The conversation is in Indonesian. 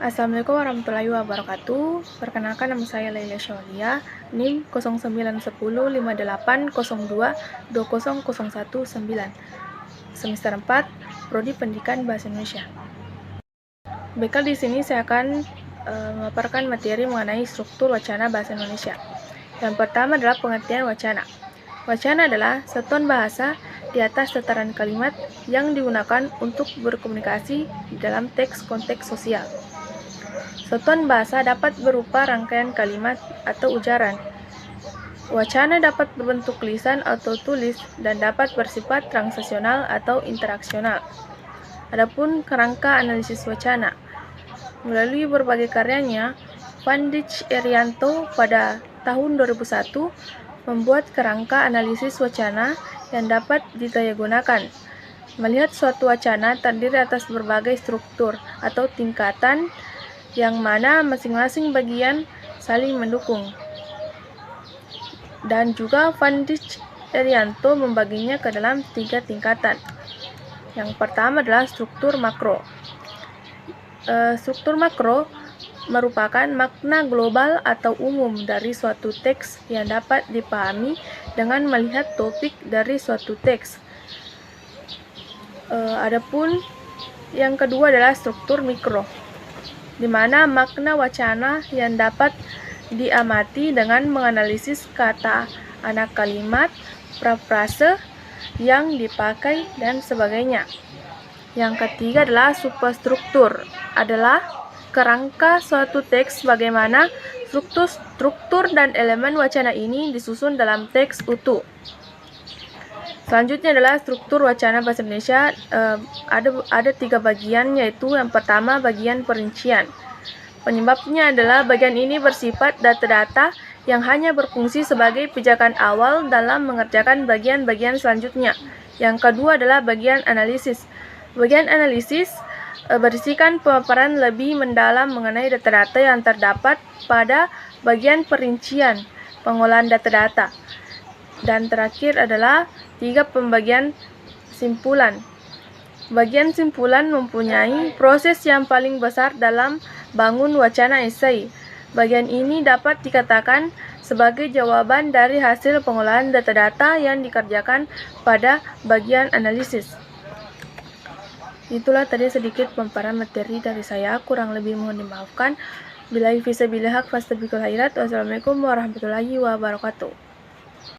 Assalamualaikum warahmatullahi wabarakatuh. Perkenalkan, nama saya Laila Syaulia, NIM 09105802200119, semester 4, Prodi Pendidikan Bahasa Indonesia. Baiklah, di sini saya akan memaparkan materi mengenai struktur wacana bahasa Indonesia. Yang pertama adalah pengertian wacana. Wacana adalah satuan bahasa di atas tataran kalimat yang digunakan untuk berkomunikasi di dalam teks konteks sosial. Satuan bahasa dapat berupa rangkaian kalimat atau ujaran. Wacana dapat berbentuk lisan atau tulis dan dapat bersifat transaksional atau interaksional. Adapun kerangka analisis wacana. Melalui berbagai karyanya, Vandich Erianto pada tahun 2001 membuat kerangka analisis wacana yang dapat didayagunakan. Melihat suatu wacana terdiri atas berbagai struktur atau tingkatan yang mana masing-masing bagian saling mendukung. Dan juga Vandich Erianto membaginya ke dalam 3 tingkatan. Yang pertama adalah struktur makro. Struktur makro merupakan makna global atau umum dari suatu teks yang dapat dipahami dengan melihat topik dari suatu teks. Adapun yang kedua adalah struktur mikro, di mana makna wacana yang dapat diamati dengan menganalisis kata, anak kalimat, prafrase yang dipakai, dan sebagainya. Yang ketiga adalah superstruktur, adalah kerangka suatu teks bagaimana struktur dan elemen wacana ini disusun dalam teks utuh. Selanjutnya adalah struktur wacana bahasa Indonesia. Ada 3 bagian, yaitu yang pertama bagian perincian. Penyebabnya adalah bagian ini bersifat data-data yang hanya berfungsi sebagai pijakan awal dalam mengerjakan bagian-bagian selanjutnya. Yang kedua adalah bagian analisis. Bagian analisis berisikan pemaparan lebih mendalam mengenai data-data yang terdapat pada bagian perincian, pengolahan data-data. Dan terakhir adalah 3 pembagian simpulan. Bagian simpulan mempunyai proses yang paling besar dalam bangun wacana esai. Bagian ini dapat dikatakan sebagai jawaban dari hasil pengolahan data-data yang dikerjakan pada bagian analisis. Itulah tadi sedikit pemaparan materi dari saya, kurang lebih mohon dimaafkan. Billahi fisabilillah haq fastabiqul khairat. Wassalamualaikum warahmatullahi wabarakatuh.